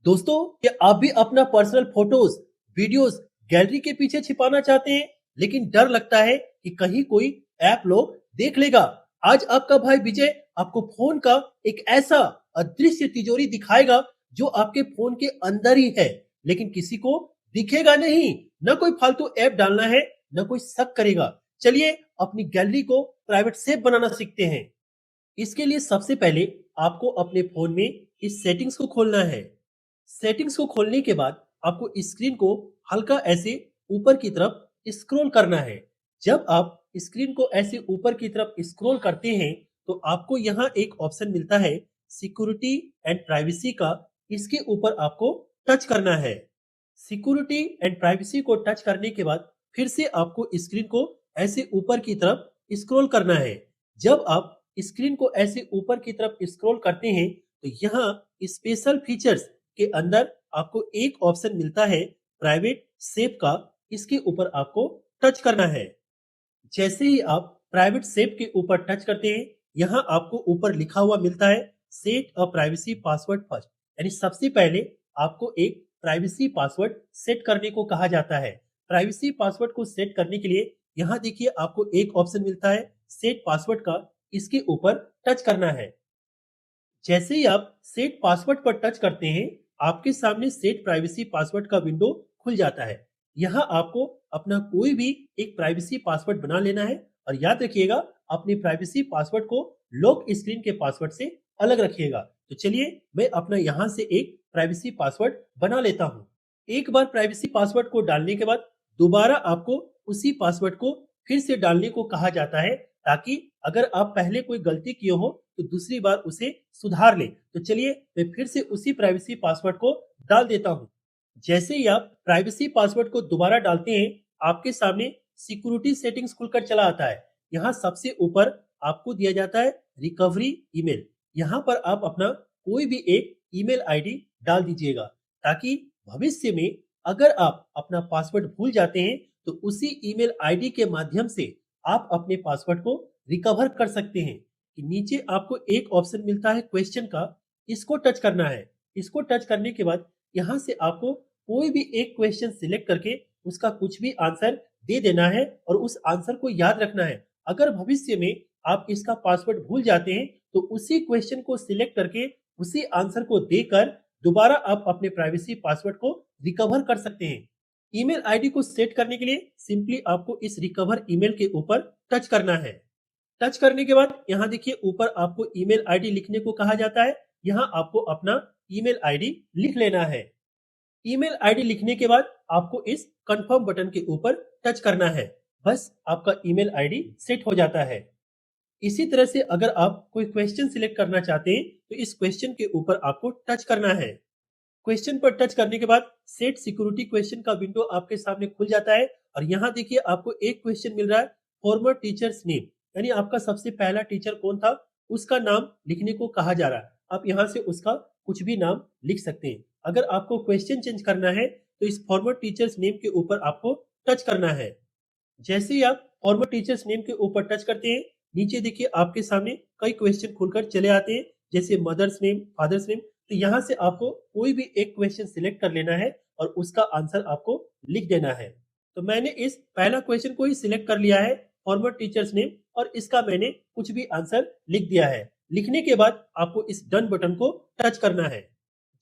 दोस्तों, क्या आप भी अपना पर्सनल फोटोज, वीडियोस गैलरी के पीछे छिपाना चाहते हैं, लेकिन डर लगता है कि कहीं कोई ऐप लोग देख लेगा? आज आपका भाई विजय आपको फोन का एक ऐसा अदृश्य तिजोरी दिखाएगा जो आपके फोन के अंदर ही है, लेकिन किसी को दिखेगा नहीं। न कोई फालतू ऐप डालना है, न कोई शक करेगा। चलिए अपनी गैलरी को प्राइवेट सेफ बनाना सीखते हैं। इसके लिए सबसे पहले आपको अपने फोन में इस सेटिंग्स को खोलना है। सेटिंग्स को खोलने के बाद आपको स्क्रीन को हल्का ऐसे ऊपर की तरफ स्क्रॉल करना है। जब आप स्क्रीन को ऐसे ऊपर की तरफ स्क्रॉल करते हैं तो आपको यहाँ एक ऑप्शन मिलता है सिक्योरिटी एंड प्राइवेसी का। इसके ऊपर आपको टच करना है। सिक्योरिटी एंड प्राइवेसी को टच करने के बाद फिर से आपको स्क्रीन को ऐसे ऊपर की तरफ स्क्रॉल करना है। जब आप स्क्रीन को ऐसे ऊपर की तरफ स्क्रॉल करते हैं तो यहाँ स्पेशल फीचर्स के अंदर आपको एक ऑप्शन मिलता है प्राइवेट सेव का। इसके ऊपर आपको टच करना है। जैसे ही आप प्राइवेट सेव के ऊपर टच करते हैं, यहाँ आपको ऊपर लिखा हुआ मिलता है सेट अ प्राइवेसी पासवर्ड फर्स्ट, यानी सबसे पहले आपको एक प्राइवेसी पासवर्ड सेट करने को कहा जाता है। प्राइवेसी पासवर्ड को सेट करने के लिए यहाँ देखिए आपको एक ऑप्शन मिलता है सेट पासवर्ड का। इसके ऊपर टच करना है। जैसे ही आप सेट पासवर्ड पर टच करते हैं, आपके सामने सेट प्राइवेसी पासवर्ड का विंडो खुल जाता है। यहाँ आपको अपना कोई भी एक प्राइवेसी पासवर्ड बना लेना है और याद रखिएगा अपने प्राइवेसी पासवर्ड को लॉक स्क्रीन के पासवर्ड से अलग रखिएगा। तो चलिए मैं अपना यहाँ से एक प्राइवेसी पासवर्ड बना लेता हूँ। एक बार प्राइवेसी पासवर्ड को डालने के बाद दोबारा आपको उसी पासवर्ड को फिर से डालने को कहा जाता है, ताकि अगर आप पहले कोई गलती किए हो तो दूसरी बार उसे सुधार ले। तो चलिए मैं फिर से उसी प्राइवेसी पासवर्ड को डाल देता हूँ। जैसे ही आप प्राइवेसी पासवर्ड को दोबारा डालते हैं, आपके सामने सिक्योरिटी सेटिंग्स खुलकर चला आता है। यहाँ सबसे ऊपर आपको दिया जाता है रिकवरी ईमेल। यहाँ पर आप अपना कोई भी एक ईमेल आईडी डाल दीजिएगा, ताकि भविष्य में अगर आप अपना पासवर्ड भूल जाते हैं तो उसी ईमेल आईडी के माध्यम से आप अपने पासवर्ड को रिकवर कर सकते हैं। कि नीचे आपको एक ऑप्शन मिलता है क्वेश्चन का, इसको टच करना है। इसको टच करने के बाद यहाँ से आपको कोई भी एक क्वेश्चन सिलेक्ट करके उसका कुछ भी आंसर दे देना है और उस आंसर को याद रखना है। अगर भविष्य में आप इसका पासवर्ड भूल जाते हैं तो उसी क्वेश्चन को सिलेक्ट करके उसी आंसर को देकर दोबारा आप अपने प्राइवेसी पासवर्ड को रिकवर कर सकते हैं। ईमेल आईडी को सेट करने के लिए सिंपली आपको इस रिकवर ईमेल के ऊपर टच करना है। टच करने के बाद यहाँ देखिए ऊपर आपको ईमेल आईडी लिखने को कहा जाता है। यहाँ आपको अपना ईमेल आईडी लिख लेना है। ईमेल आईडी लिखने के बाद आपको इस कंफर्म बटन के ऊपर टच करना है। बस आपका ईमेल आईडी सेट हो जाता है। इसी तरह से अगर आप कोई क्वेश्चन सिलेक्ट करना चाहते हैं तो इस क्वेश्चन के ऊपर आपको टच करना है। क्वेश्चन पर टच करने के बाद सेट सिक्योरिटी क्वेश्चन का विंडो आपके सामने खुल जाता है और यहाँ देखिए आपको एक क्वेश्चन मिल रहा है फॉर्मर टीचर्स नेम, यानी आपका सबसे पहला टीचर कौन था उसका नाम लिखने को कहा जा रहा है। आप यहाँ से उसका कुछ भी नाम लिख सकते हैं। अगर आपको क्वेश्चन चेंज करना है तो इस फॉर्मर टीचर्स नेम के ऊपर आपको टच करना है। जैसे ही आप फॉर्मर टीचर्स नेम के ऊपर टच करते हैं, नीचे देखिए आपके सामने कई क्वेश्चन खुलकर चले आते हैं, जैसे मदर्स नेम, फादर्स नेम। तो यहाँ से आपको कोई भी एक क्वेश्चन सिलेक्ट कर लेना है और उसका आंसर आपको लिख देना है। तो मैंने इस पहला क्वेश्चन को ही सिलेक्ट कर लिया है फॉर्मर टीचर्स नेम, और इसका मैंने कुछ भी आंसर लिख दिया है। लिखने के बाद आपको इस डन बटन को टच करना है।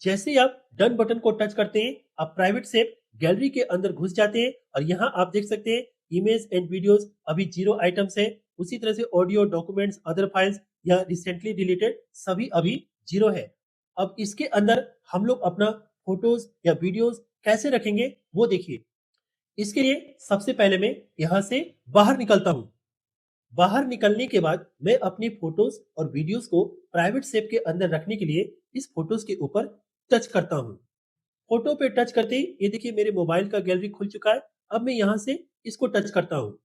जैसे ही आप डन बटन को टच करते हैं, आप प्राइवेट सेव गैलरी के अंदर घुस जाते हैं और यहाँ आप देख सकते हैं इमेज एंड वीडियोस अभी 0 आइटम्स है। उसी तरह से ऑडियो, डॉक्यूमेंट्स, अदर फाइल्स या रिसेंटली डिलीटेड सभी अभी 0 है। अब इसके अंदर हम लोग अपना फोटोज या वीडियोस कैसे रखेंगे वो देखिए। इसके लिए सबसे पहले मैं यहाँ से बाहर निकलता हूँ। बाहर निकलने के बाद मैं अपनी फोटोज और वीडियोस को प्राइवेट सेव के अंदर रखने के लिए इस फोटोज के ऊपर टच करता हूँ। फोटो पे टच करते ही ये देखिए मेरे मोबाइल का गैलरी खुल चुका है। अब मैं यहाँ से इसको टच करता हूँ।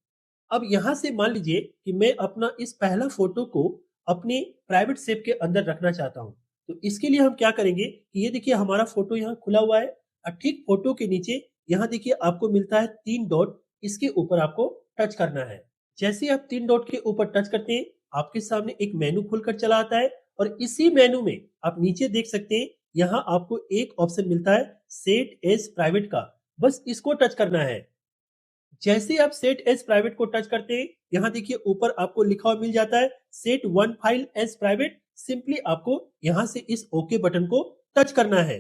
अब यहाँ से मान लीजिए कि मैं अपना इस पहला फोटो को अपने प्राइवेट सेव के अंदर रखना चाहता हूँ। तो इसके लिए हम क्या करेंगे कि ये देखिए हमारा फोटो यहाँ खुला हुआ है और ठीक फोटो के नीचे यहाँ देखिए आपको मिलता है 3 डॉट। इसके ऊपर आपको टच करना है। जैसे ही आप 3 डॉट के ऊपर टच करते हैं, आपके सामने एक मेनू खुलकर चला आता है और इसी मेनू में आप नीचे देख सकते हैं यहाँ आपको एक ऑप्शन मिलता है सेट एज प्राइवेट का, बस इसको टच करना है। जैसे ही आप सेट एज प्राइवेट को टच करते हैं, यहाँ देखिए ऊपर आपको लिखा हुआ मिल जाता है set one file as private. Simply आपको यहाँ से इस ओके बटन को टच करना है।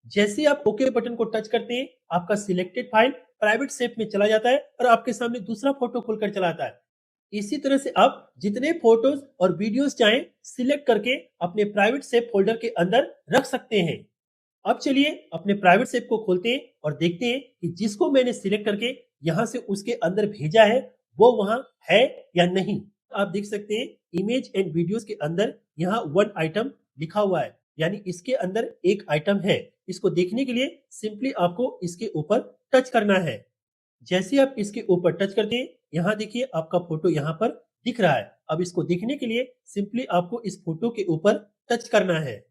जैसे ही आप ओके बटन को टच करते हैं, आपका सिलेक्टेड फाइल प्राइवेट सेव में चला जाता है और आपके सामने दूसरा फोटो खुलकर चला आता है। इसी तरह से आप जितने फोटोज और वीडियोस चाहें सिलेक्ट करके अपने प्राइवेट सेव फोल्डर के अंदर रख सकते हैं। अब चलिए अपने प्राइवेट सेव को खोलते हैं और देखते हैं कि जिसको मैंने सिलेक्ट करके यहाँ से उसके अंदर भेजा है वो वहां है या नहीं। आप देख सकते हैं इमेज एंड वीडियोस के अंदर यहाँ वन आइटम लिखा हुआ है, यानी इसके अंदर एक आइटम है। इसको देखने के लिए सिंपली आपको इसके ऊपर टच करना है। जैसे आप इसके ऊपर टच करते हैं, यहाँ देखिए आपका फोटो यहाँ पर दिख रहा है। अब इसको देखने के लिए सिंपली आपको इस फोटो के ऊपर टच करना है।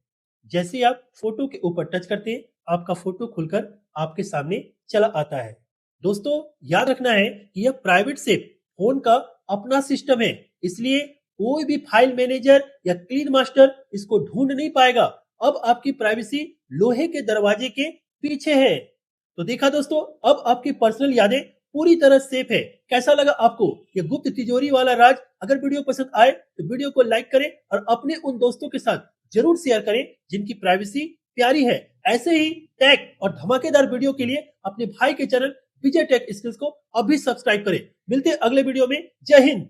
जैसे आप फोटो के ऊपर टच करते हैं, आपका फोटो खुलकर आपके सामने चला आता है। दोस्तों याद रखना है कि यह प्राइवेट सेव फोन का अपना सिस्टम है, इसलिए कोई भी फाइल मैनेजर या क्लीन मास्टर इसको ढूंढ नहीं पाएगा। अब आपकी प्राइवेसी लोहे के दरवाजे के पीछे है। तो देखा दोस्तों, अब आपकी पर्सनल यादें पूरी तरह सेफ है। कैसा लगा आपको ये गुप्त तिजोरी वाला राज? अगर वीडियो पसंद आए तो वीडियो को लाइक करें और अपने उन दोस्तों के साथ जरूर शेयर करें जिनकी प्राइवेसी प्यारी है। ऐसे ही टेक और धमाकेदार वीडियो के लिए अपने भाई के चैनल विजय टेक स्किल्स को अभी सब्सक्राइब करें। मिलते हैं अगले वीडियो में। जय हिंद।